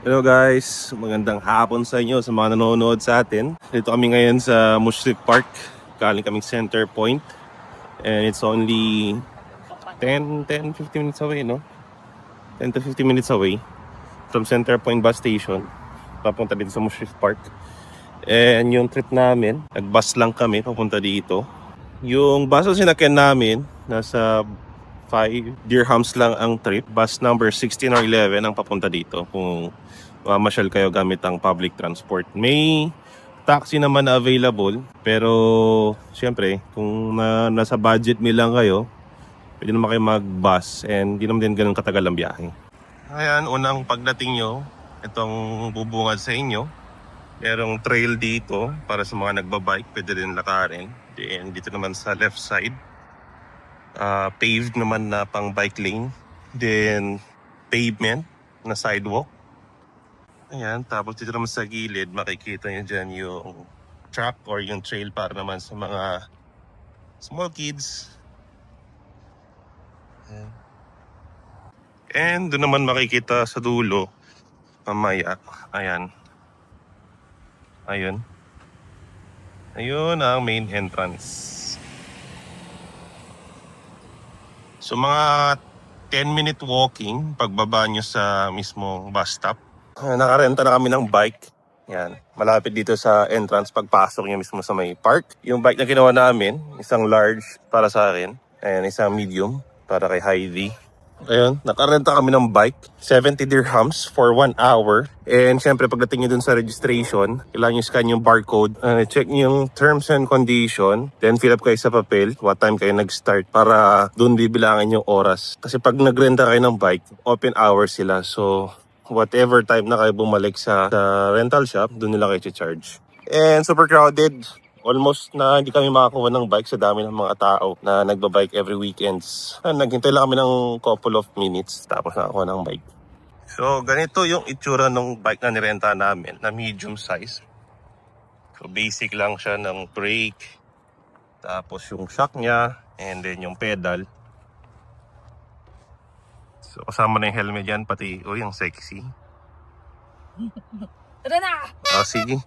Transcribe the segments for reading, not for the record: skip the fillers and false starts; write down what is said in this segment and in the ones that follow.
Hello guys, magandang hapon sa inyo sa mga nanonood sa atin. Dito kami ngayon sa Mushrik Park. Galing kaming Center Point. And it's only 10-15 minutes away, no? 10 to 15 minutes away from Center Point bus station. Papunta dito sa Mushrik Park. And yung trip namin, nag-bus lang kami papunta dito. Yung bus na sinakyan namin, nasa 5 dirhams lang ang trip. Bus number 16 or 11 ang papunta dito kung mamasyal kayo gamit ang public transport. May taxi naman na available, pero syempre kung nasa budget meal lang kayo, pwede naman kayo mag-bus and di naman din ganun katagal ang biyahe. Ayan, unang pagdating nyo, itong bubungad sa inyo. Merong trail dito para sa mga nagbabike, pwede rin lakarin. Then dito naman sa left side, paved naman na pang bike lane. Then pavement na sidewalk. Ayan, tapos dito naman sa gilid, makikita nyo dyan yung track or yung trail para naman sa mga small kids. Ayan. And doon naman makikita sa dulo, mamaya, ayan. Ayun. Ayun ang main entrance. So mga 10-minute walking pagbaba nyo sa mismong bus stop. Nakarenta na kami ng bike. Yan, malapit dito sa entrance pagpasok nyo mismo sa may park. Yung bike na ginawa namin, isang large para sa akin, and isang medium para kay Heidi. Ayun, nakarenta kami ng bike, 70 dirhams for 1 hour. And syempre pagdating nyo dun sa registration, kailangan nyo scan yung barcode, check nyo yung terms and condition, then fill up kayo sa papel, what time kayo nag-start para dun bibilangin yung oras. Kasi pag nagrenta kayo ng bike, open hours sila. So whatever time na kayo bumalik sa rental shop, dun nila kayo charge. And super crowded. Almost na hindi kami makakuha ng bike sa dami ng mga tao na nagbabike every weekends. Naghintay lang kami ng couple of minutes tapos nakakuha ng bike. So ganito yung itsura ng bike na nirenta namin na medium size. So basic lang siya ng brake, tapos yung shock niya, and then yung pedal. So kasama na yung helmet yan, pati yung sexy. Tara na! Sige.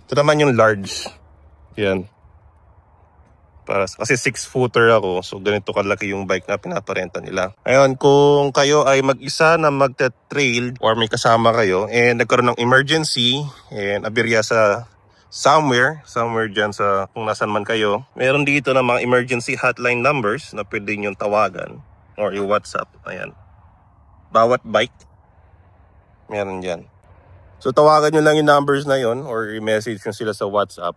Ito naman yung large. Yan. Kasi 6-footer ako, so ganito kalaki yung bike na pinaparenta nila. Ayun, kung kayo ay mag-isa na magte-trail or may kasama kayo and nagkaroon ng emergency and aberya sa somewhere dyan sa kung nasan man kayo, meron dito na mga emergency hotline numbers na pwede nyo tawagan or i-WhatsApp. Ayan. Bawat bike, meron dyan. So tawagan nyo lang yung numbers na yon or i-message nyo sila sa WhatsApp.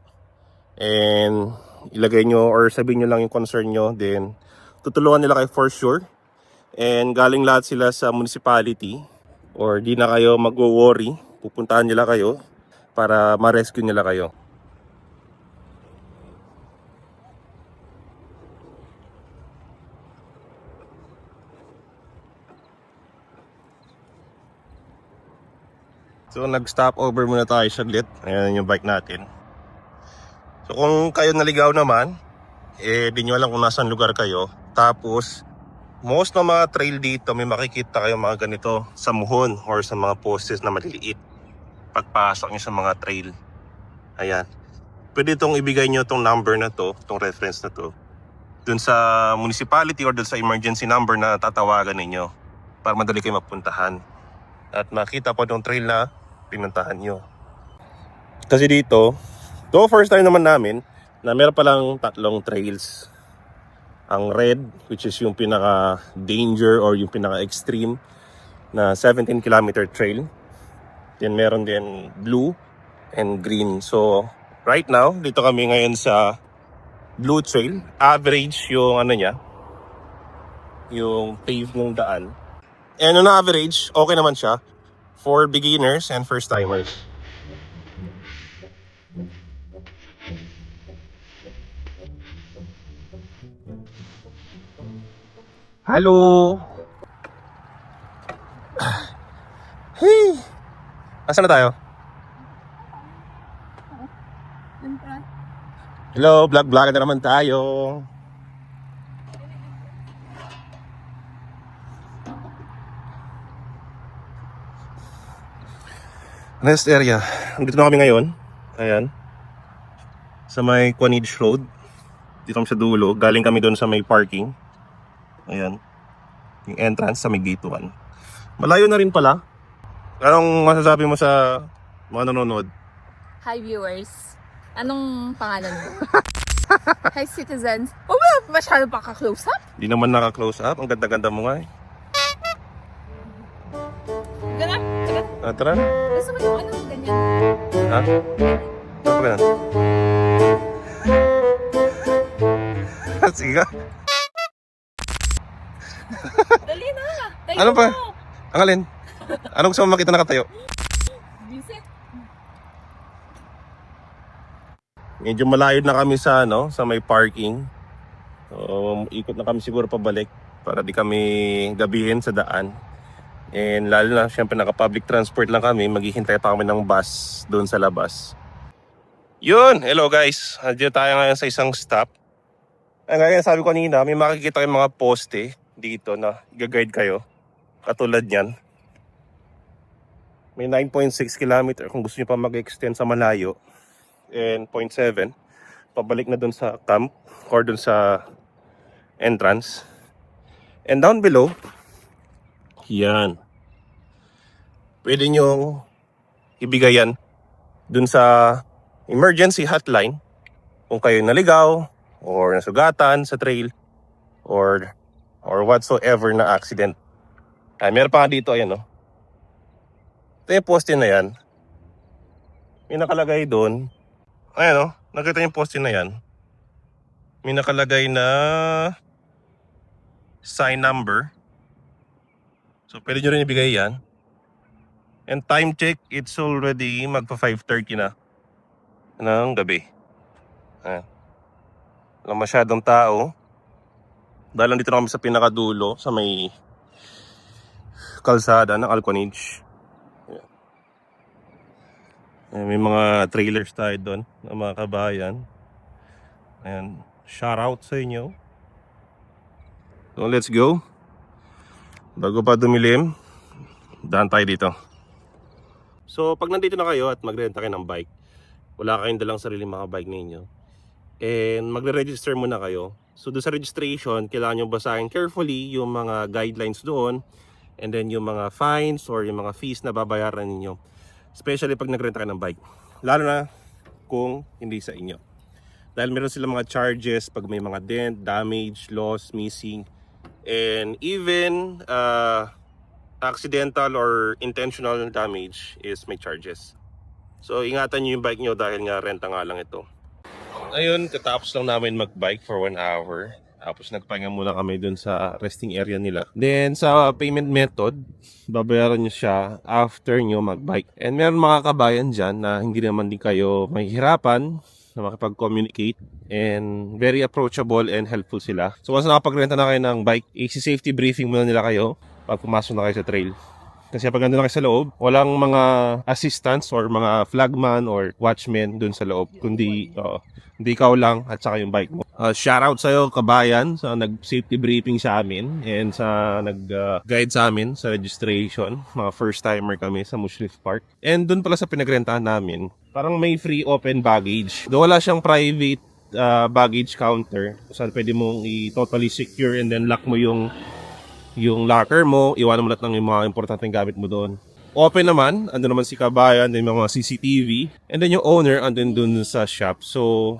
And ilagay nyo or sabihin nyo lang yung concern nyo, then tutulungan nila kayo for sure. And galing lahat sila sa municipality or di na kayo mag-worry, pupuntahan nila kayo para ma-rescue nila kayo. So nag-stop over muna tayo saglit. Ayan yung bike natin. So kung kayo naligaw naman, di nyo alam kung nasaan lugar kayo. Tapos, most ng mga trail dito, may makikita kayo mga ganito sa muhon or sa mga postes na maliliit. Pagpasok nyo sa mga trail. Ayan. Pwede itong ibigay nyo itong number na to, itong reference na to, dun sa municipality or dun sa emergency number na tatawagan ninyo para madali kayo mapuntahan. At makita po itong trail na pinuntahan nyo. Kasi dito, first time naman namin na meron palang 3 trails. Ang red, which is yung pinaka danger or yung pinaka extreme na 17 kilometer trail. Then meron din blue and green. So right now, dito kami ngayon sa blue trail. Average yung niya, yung pave ng daan. And on average, okay naman siya for beginners and first timers. Hello! Hey! Asan na tayo? Hello, vlog na naman tayo. Next area. Dito na kami ngayon. Ayan. Sa may Quanage Road. Dito kami sa dulo. Galing kami doon sa may parking. Ayan. Yung entrance sa may gate 1. Malayo na rin pala. Anong masasabi mo sa mga nanonood? Hi viewers. Anong pangalan mo? Hi citizens. Oh, masyado pa ka-close up? Di naman naka-close up. Ang ganda-ganda mo nga eh. Ganun? Tara. Gusto mo yung ano, ganyan? Ha? Ano pa ganun? Sige ka. Dali na. Tayo Ano pa? mo. Ang alin? Anong gusto mo makita nakatayo? Visit. Medyo malayo na kami sa sa may parking. So, ikot na kami siguro pabalik para di kami gabihin sa daan. And lalo na, syempre naka-public transport lang kami, maghihintay pa kami ng bus doon sa labas. Yun! Hello guys! Andiyan tayo ngayon sa isang stop. Ang gaya sabi ko kanina, may makikita kayong mga poste dito na i-guide kayo. Katulad yan. May 9.6 km kung gusto nyo pa mag-extend sa malayo. And 0.7 pabalik na doon sa camp or doon sa entrance. And down below, yan. Pwede nyong ibigay yan dun sa emergency hotline kung kayo naligaw or nasugatan sa trail or whatsoever na accident. Ay, meron pa nga dito, ayan no. Ito yung poste na yan. May nakalagay doon. Ayan no, nakita yung poste na yan. May nakalagay na sign number. So pwede nyo rin ibigay yan. And time check, it's already magpa 5:30 na ng gabi. Ayan. Walang masyadong tao. Dahil nandito na kami sa pinakadulo, sa may kalsada ng Alconage. Ayan. Ayan, may mga trailers tayo doon ng mga kabayan. Ayan. Shout out sa inyo. So let's go. Bago pa dumilim, daan tayo dito. So pag nandito na kayo at magrenta kayo ng bike, wala kayong dalang sariling mga bike ninyo, and magre-register muna kayo. So doon sa registration, kailangan nyo basahin carefully yung mga guidelines doon, and then yung mga fines or yung mga fees na babayaran ninyo. Especially pag nagrenta kayo ng bike. Lalo na kung hindi sa inyo. Dahil meron silang mga charges pag may mga dent, damage, loss, missing, and even accidental or intentional damage is may charges. So ingatan nyo yung bike nyo dahil nga renta nga lang ito. Ayun, katapos lang namin mag-bike for 1 hour. Tapos nagpahinga muna kami dun sa resting area nila. Then sa payment method, babayaran nyo siya after nyo mag-bike. And meron mga kabayan dyan na hindi naman din kayo mahihirapan na makipag-communicate, and very approachable and helpful sila. So once nakapagrenta na kayo ng bike, safety briefing muna nila kayo pag pumasok na kayo sa trail. Kasi pag nandun na kayo sa loob, walang mga assistants or mga flagman or watchmen dun sa loob, kundi hindi ikaw lang at saka yung bike mo. Shoutout sa'yo kabayan sa nag-safety briefing sa amin and sa nag-guide sa amin sa registration. Mga first timer kami sa Mushriff Park. And dun pala sa pinagrentahan namin, parang may free open baggage. Doon wala siyang private baggage counter. So pwede mong i-totally secure and then lock mo yung locker mo, iwanan mo lahat ng yung mga importanteng gamit mo doon. Open naman, andun naman si kabayan, then mga CCTV, and then yung owner andun dun sa shop. So,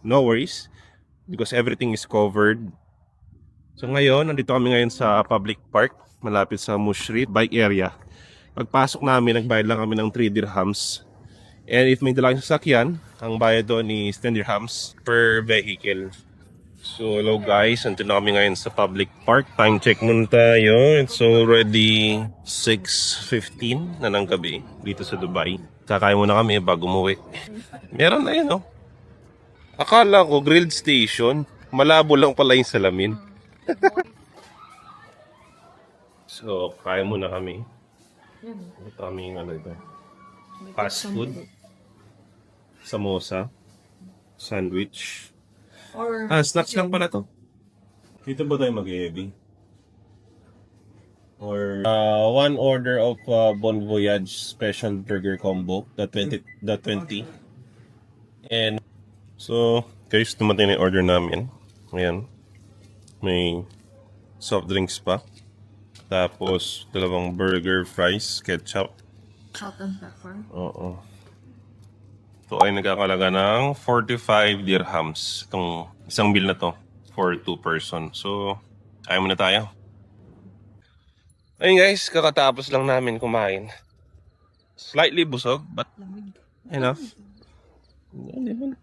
no worries, because everything is covered. So ngayon, nandito kami ngayon sa public park, malapit sa Mushriff bike area. Pagpasok namin, nagbayad lang kami ng 3 dirhams. And if may dalang sasakyan, ang bayad doon is 10 dirhams per vehicle. So hello guys, nandito na kami ngayon sa public park. Time check muna tayo. It's already 6:15 na ng gabi dito sa Dubai. Kakain muna kami bago umuwi. Meron na yun, oh. Akala ko grilled station. Malabo lang pala yung salamin. So, kain muna kami. Ito kami yung ano ito. Fast food. Samosa. Sandwich. Or Snacks lang pala to. Dito ba tayo mag-heavy? Or one order of Bon Voyage special burger combo, the 20. And so, guys, dumating na yung order namin. Ayan. May soft drinks pa. Tapos, dalawang burger, fries, ketchup. Salt and pepper. Oo. Ito ay nagkakalaga ng 45 dirhams. Itong isang bill na to for 2 person. So, ayaw muna tayo. Ayun guys, kakatapos lang namin kumain. Slightly busog, but enough.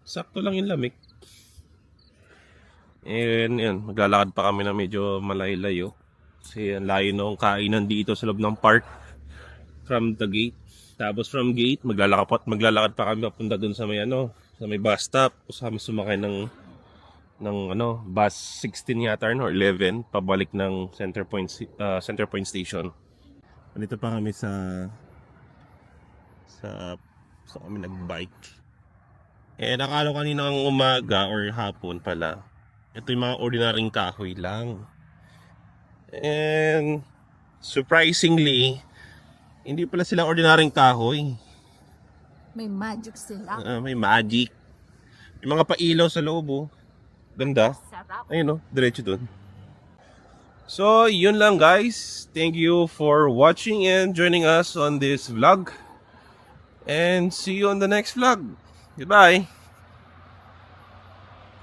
Sakto lang yung lamig. And yun, maglalakad pa kami na medyo malayo-layo. Kasi ang layo nung kainan dito sa loob ng park. From the gate. Tapos from gate, maglalakad pa kami papunta dun sa may sa may bus stop. Tapos kami sumakay ng bus 16 yata or 11 pabalik ng Center Point Station. Dito pa kami sa kami nagbike. Nakalo kanina ng umaga or hapon pala. Ito yung mga ordinaryong kahoy lang. And surprisingly, hindi pala sila ordinaryong kahoy. May magic sila. May magic. Yung mga pailaw sa loob, oh. Ganda. Sarap. Ayun, diretso dun. So, yun lang guys. Thank you for watching and joining us on this vlog. And see you on the next vlog. Goodbye.